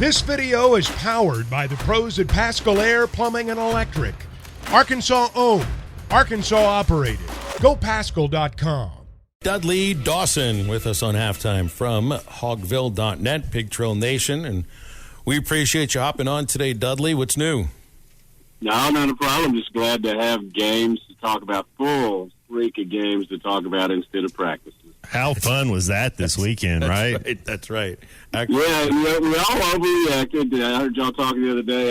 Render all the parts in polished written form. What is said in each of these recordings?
This video is powered by the pros at Pascal Air Plumbing and Electric. Arkansas owned, Arkansas operated. GoPascal.com. Dudley, Dawson with us on halftime from Hogville.net, Pig Trail Nation. And we appreciate you hopping on today, Dudley. What's new? No, not a problem. Just glad to have games to talk about, full freak of games to talk about instead of practices. How fun was that this weekend, right? That's right. Yeah, we all overreacted. I heard y'all talking the other day.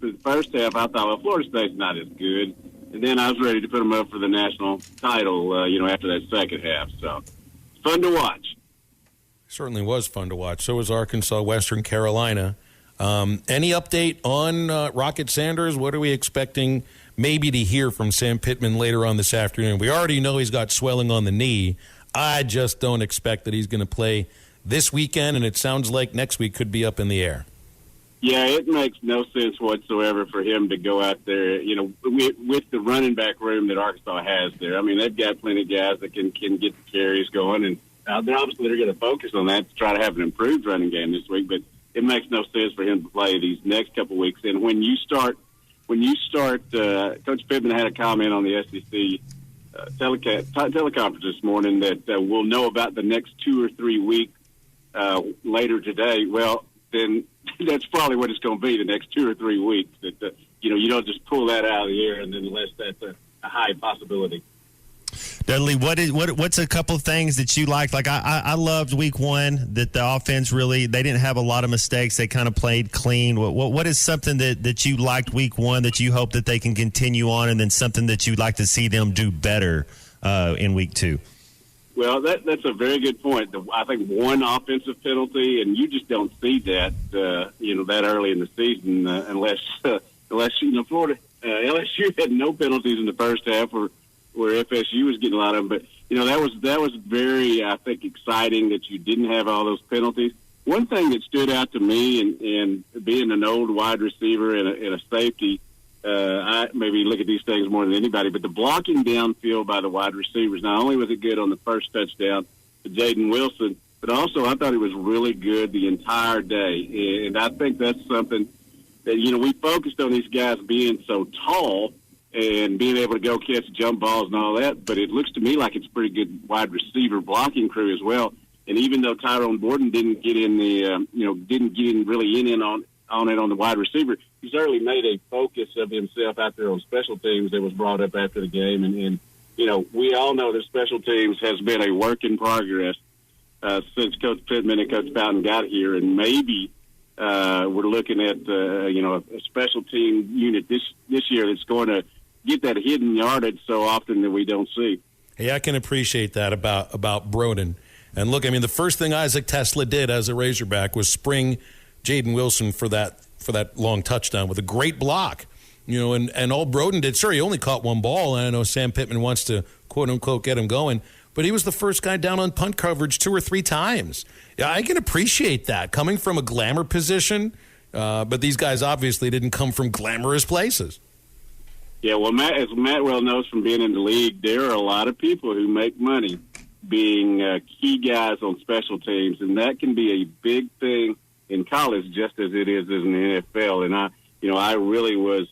The first half, I thought, well, Florida State's not as good. And then I was ready to put them up for the national title, after that second half. So, fun to watch. Certainly was fun to watch. So was Arkansas, Western Carolina. Any update on Rocket Sanders? What are we expecting maybe to hear from Sam Pittman later on this afternoon? We already know he's got swelling on the knee. I just don't expect that he's going to play this weekend, and it sounds like next week could be up in the air. Yeah, it makes no sense whatsoever for him to go out there, with the running back room that Arkansas has there. I mean, they've got plenty of guys that can get the carries going, and they're going to focus on that to try to have an improved running game this week, but it makes no sense for him to play these next couple weeks. And when you start, Coach Pittman had a comment on the SEC teleconference this morning that we'll know about the next 2 or 3 weeks later today. Well, then that's probably what it's going to be the next 2 or 3 weeks. That you don't just pull that out of the air, and then unless that's a high possibility. Dudley, what's a couple of things that you liked? Like I loved week one that the offense they didn't have a lot of mistakes. They kind of played clean. What is something that you liked week one that you hope that they can continue on, and then something that you'd like to see them do better in week two? Well, that's a very good point. I think one offensive penalty, and you just don't see that that early in the season unless Florida LSU had no penalties in the first half, where FSU was getting a lot of them. But, that was very, I think, exciting that you didn't have all those penalties. One thing that stood out to me, and being an old wide receiver and a safety, I maybe look at these things more than anybody, but the blocking downfield by the wide receivers, not only was it good on the first touchdown to Jaden Wilson, but also I thought it was really good the entire day. And I think that's something that, we focused on these guys being so tall and being able to go catch jump balls and all that, but it looks to me like it's a pretty good wide receiver blocking crew as well. And even though Tyrone Borden didn't get in on it on the wide receiver, he certainly made a focus of himself out there on special teams that was brought up after the game. And we all know that special teams has been a work in progress since Coach Pittman and Coach Bowden got here, and maybe we're looking at a special team unit this year that's going to get that hidden yardage so often that we don't see. Hey, I can appreciate that about Broden. And look, I mean, the first thing Isaac Tesla did as a Razorback was spring Jaden Wilson for that long touchdown with a great block. And all Broden did, sure, he only caught one ball, and I know Sam Pittman wants to, quote-unquote, get him going, but he was the first guy down on punt coverage 2 or 3 times. Yeah, I can appreciate that, coming from a glamour position, but these guys obviously didn't come from glamorous places. Yeah, well, as Matt well knows from being in the league, there are a lot of people who make money being key guys on special teams, and that can be a big thing in college just as it is in the NFL. And I really was,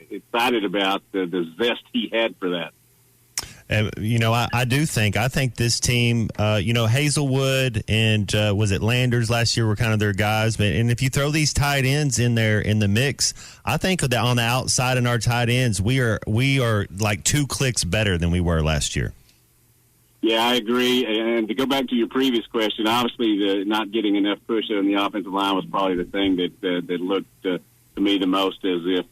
excited about the zest he had for that. I think this team, Hazelwood and was it Landers last year were kind of their guys. And if you throw these tight ends in there in the mix, I think that on the outside in our tight ends, we are like 2 clicks better than we were last year. Yeah, I agree. And to go back to your previous question, obviously the not getting enough push on the offensive line was probably the thing that looked to me the most as if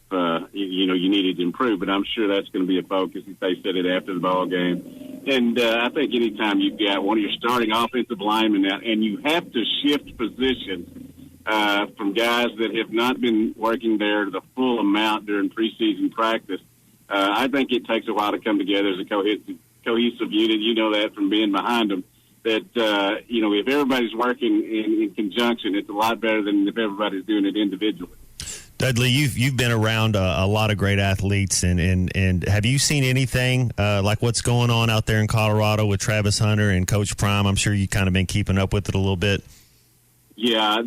you needed to improve. But I'm sure that's going to be a focus if they said it after the ball game. And I think anytime you've got one of your starting offensive linemen out, and you have to shift positions from guys that have not been working there to the full amount during preseason practice, I think it takes a while to come together as a cohesive unit. You know that from being behind them. That if everybody's working in conjunction, it's a lot better than if everybody's doing it individually. Dudley, you've been around a lot of great athletes, and have you seen anything like what's going on out there in Colorado with Travis Hunter and Coach Prime? I'm sure you've kind of been keeping up with it a little bit. Yeah,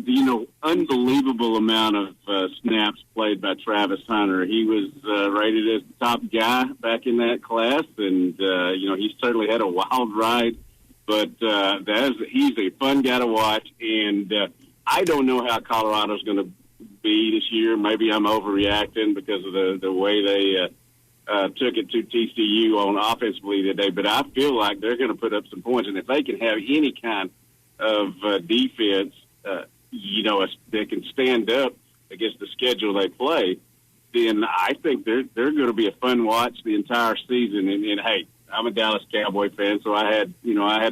unbelievable amount of snaps played by Travis Hunter. He was rated as the top guy back in that class, and he certainly had a wild ride. But he's a fun guy to watch, and I don't know how Colorado's going to be this year. Maybe I'm overreacting because of the way they took it to TCU on offensively today, but I feel like they're going to put up some points, and if they can have any kind of defense, that can stand up against the schedule they play, then I think they're going to be a fun watch the entire season. And hey, I'm a Dallas Cowboy fan, so I had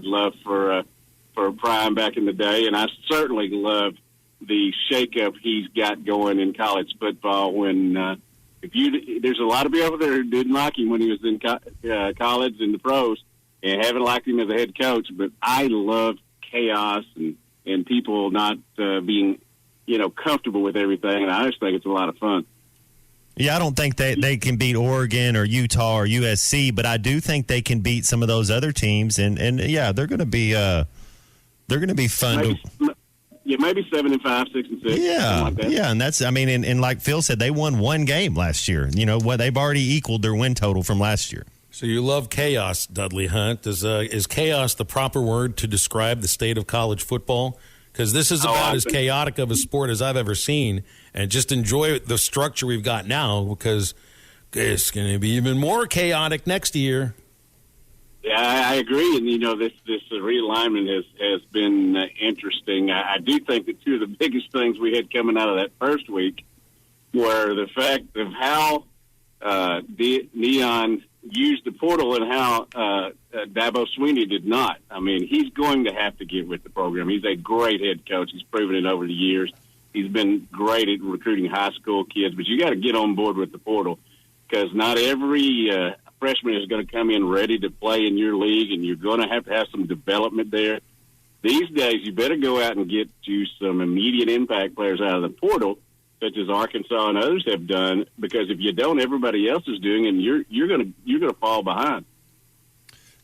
love for Prime back in the day, and I certainly love the shakeup he's got going in college football. When there's a lot of people there who didn't like him when he was in college and the pros, and haven't liked him as a head coach. But I love chaos and people not being comfortable with everything, and I just think it's a lot of fun. Yeah, I don't think they can beat Oregon or Utah or USC, but I do think they can beat some of those other teams, and yeah, they're going to be fun. Maybe 7-5, 6-6. Yeah, like that. Yeah, and that's and like Phil said, they won one game last year. They've already equaled their win total from last year. So you love chaos, Dudley Hunt. Is chaos the proper word to describe the state of college football? Because this is about as chaotic of a sport as I've ever seen. And just enjoy the structure we've got now, because it's going to be even more chaotic next year. Yeah, I agree. And, this realignment has been interesting. I do think that two of the biggest things we had coming out of that first week were the fact of how Neon used the portal and how Dabo Swinney did not. I mean, he's going to have to get with the program. He's a great head coach. He's proven it over the years. He's been great at recruiting high school kids, but you got to get on board with the portal, because not every freshman is going to come in ready to play in your league, and you're going to have some development there. These days, you better go out and get you some immediate impact players out of the portal, such as Arkansas and others have done, because if you don't, everybody else is doing, and you're going to fall behind.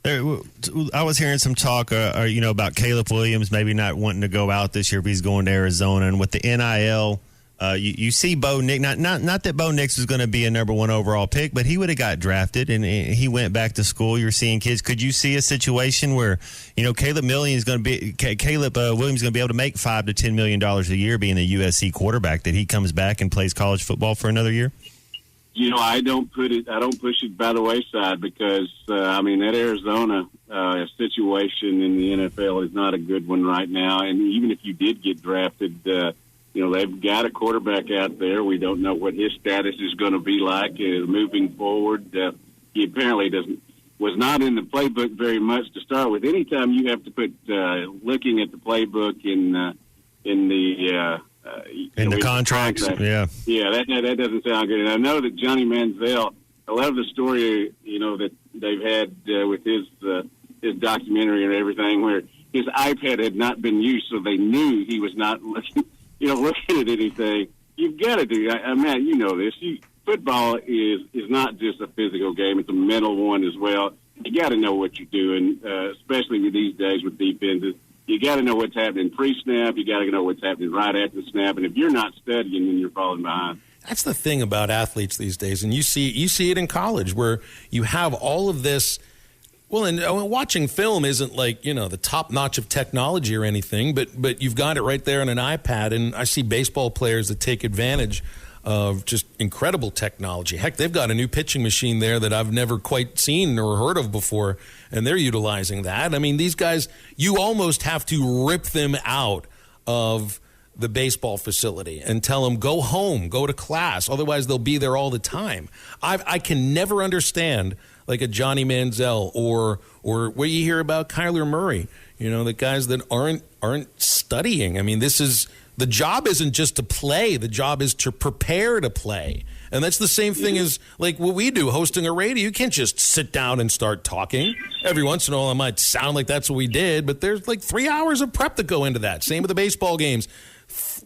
I was hearing some talk, about Caleb Williams maybe not wanting to go out this year if he's going to Arizona, and with the NIL, you see Bo Nix. Not that Bo Nix was going to be a number one overall pick, but he would have got drafted and he went back to school. You're seeing kids. Could you see a situation where Caleb Williams is going to be able to make $5 to $10 million a year being a USC quarterback, that he comes back and plays college football for another year? I don't push it by the wayside, because that Arizona situation in the NFL is not a good one right now. And even if you did get drafted, they've got a quarterback out there. We don't know what his status is going to be like moving forward. He apparently was not in the playbook very much to start with. Anytime you have to put looking at the playbook in the contracts, that doesn't sound good. And I know that Johnny Manziel, I love the story, that they've had with his documentary and everything, where his iPad had not been used, so they knew he was not looking at anything. You've got to do, Matt, you know this. Football is not just a physical game; it's a mental one as well. You got to know what you're doing, especially with these days with defenses. You got to know what's happening pre-snap. You got to know what's happening right after the snap. And if you're not studying, then you're falling behind. That's the thing about athletes these days, and you see it in college, where you have all of this. Well, and watching film isn't like the top notch of technology or anything, but you've got it right there on an iPad. And I see baseball players that take advantage of just incredible technology. Heck, they've got a new pitching machine there that I've never quite seen or heard of before, and they're utilizing that. I mean, these guys, you almost have to rip them out of the baseball facility and tell them, go home, go to class. Otherwise, they'll be there all the time. I can never understand like a Johnny Manziel or what you hear about Kyler Murray, the guys that aren't studying. I mean, the job isn't just to play. The job is to prepare to play. And that's the same thing as like what we do, hosting a radio. You can't just sit down and start talking. Every once in a while, it might sound like that's what we did, but there's like 3 hours of prep that go into that. Same with the baseball games.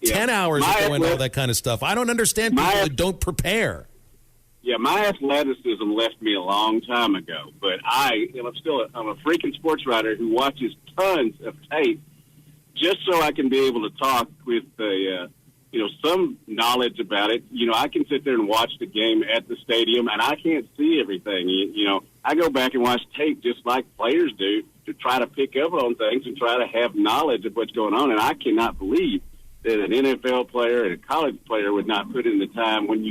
10 hours that go into all that kind of stuff. I don't understand people that don't prepare. Yeah, my athleticism left me a long time ago, but I'm a freaking sports writer who watches tons of tape just so I can be able to talk with some knowledge about it. I can sit there and watch the game at the stadium, and I can't see everything. I go back and watch tape just like players do to try to pick up on things and try to have knowledge of what's going on. And I cannot believe that an NFL player and a college player would not put in the time when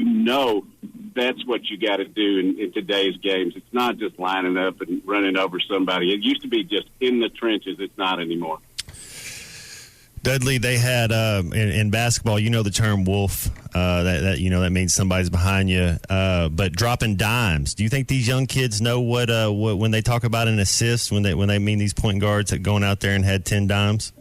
that's what you got to do in today's games. It's not just lining up and running over somebody. It used to be just in the trenches. It's not anymore. Dudley, they had in basketball, the term wolf. That means somebody's behind you. But dropping dimes. Do you think these young kids know what when they talk about an assist, when they mean these point guards that going out there and had 10 dimes?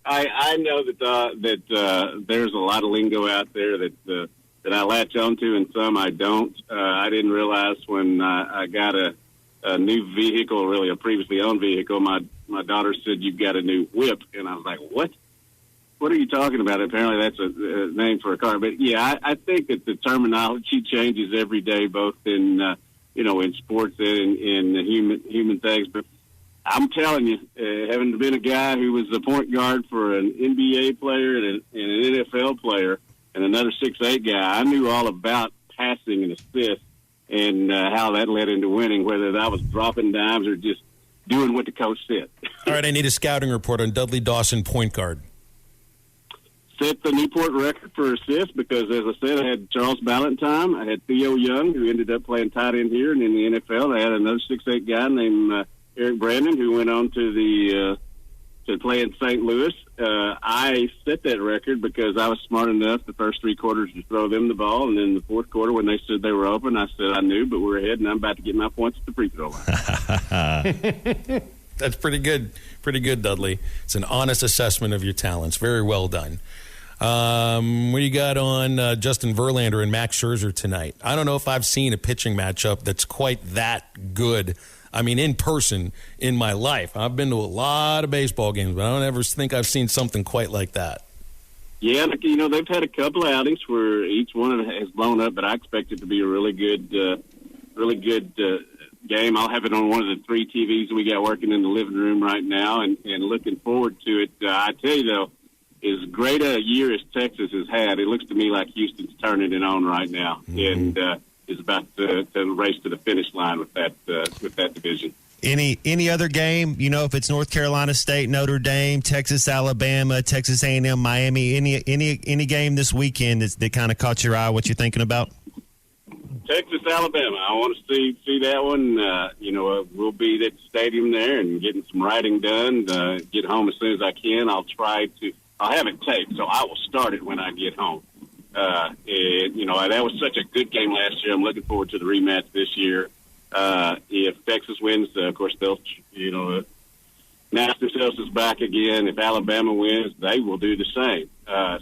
I know that there's a lot of lingo out there that I latch onto, and some I don't. I didn't realize when I got a new vehicle, really a previously owned vehicle. My daughter said, "You've got a new whip," and I was like, "What? What are you talking about?" Apparently, that's a name for a car. But yeah, I think that the terminology changes every day, both in in sports and in human things. But I'm telling you, having been a guy who was a point guard for an NBA player and an NFL player and another 6'8" guy, I knew all about passing and assists and how that led into winning, whether that was dropping dimes or just doing what the coach said. All right, I need a scouting report on Dudley Dawson, point guard. Set the Newport record for assists because, as I said, I had Charles Ballantyne. I had Theo Young, who ended up playing tight end here and in the NFL. I had another 6'8" guy named Eric Brandon, who went on to play in St. Louis. I set that record because I was smart enough the first 3 quarters to throw them the ball, and then the fourth quarter when they said they were open, I said I knew, but we're ahead, and I'm about to get my points at the free throw line. That's pretty good. Pretty good, Dudley. It's an honest assessment of your talents. Very well done. What do you got on Justin Verlander and Max Scherzer tonight? I don't know if I've seen a pitching matchup that's quite that good. I mean, in person in my life. I've been to a lot of baseball games, but I don't ever think I've seen something quite like that. Yeah, they've had a couple of outings where each one has blown up, but I expect it to be a really good game. I'll have it on one of the 3 TVs we got working in the living room right now, and looking forward to it. I tell you, though, as great a year as Texas has had, it looks to me like Houston's turning it on right now, and is about to race to the finish line with that division. Any other game, if it's North Carolina State, Notre Dame, Texas, Alabama, Texas A&M, Miami, any game this weekend that kind of caught your eye, what you're thinking about? Texas, Alabama. I want to see that one. We'll be at the stadium there and getting some writing done. Get home as soon as I can. I'll have it taped, so I will start it when I get home. That was such a good game last year. I'm looking forward to the rematch this year. If Texas wins, of course, they'll, snatch themselves back again. If Alabama wins, they will do the same.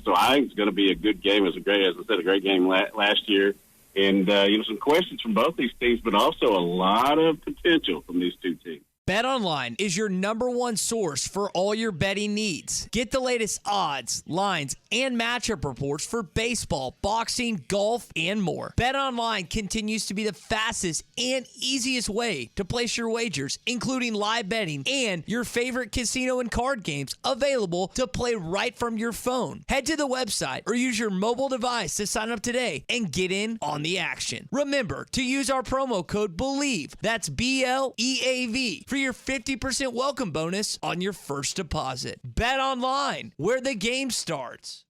So I think it's going to be a good game. It was a great game last year. And, some questions from both these teams, but also a lot of potential from these two teams. BetOnline is your #1 source for all your betting needs. Get the latest odds, lines, and matchup reports for baseball, boxing, golf, and more. BetOnline continues to be the fastest and easiest way to place your wagers, including live betting and your favorite casino and card games available to play right from your phone. Head to the website or use your mobile device to sign up today and get in on the action. Remember to use our promo code BELIEVE, that's BLEAV, for your 50% welcome bonus on your first deposit. Bet online, where the game starts.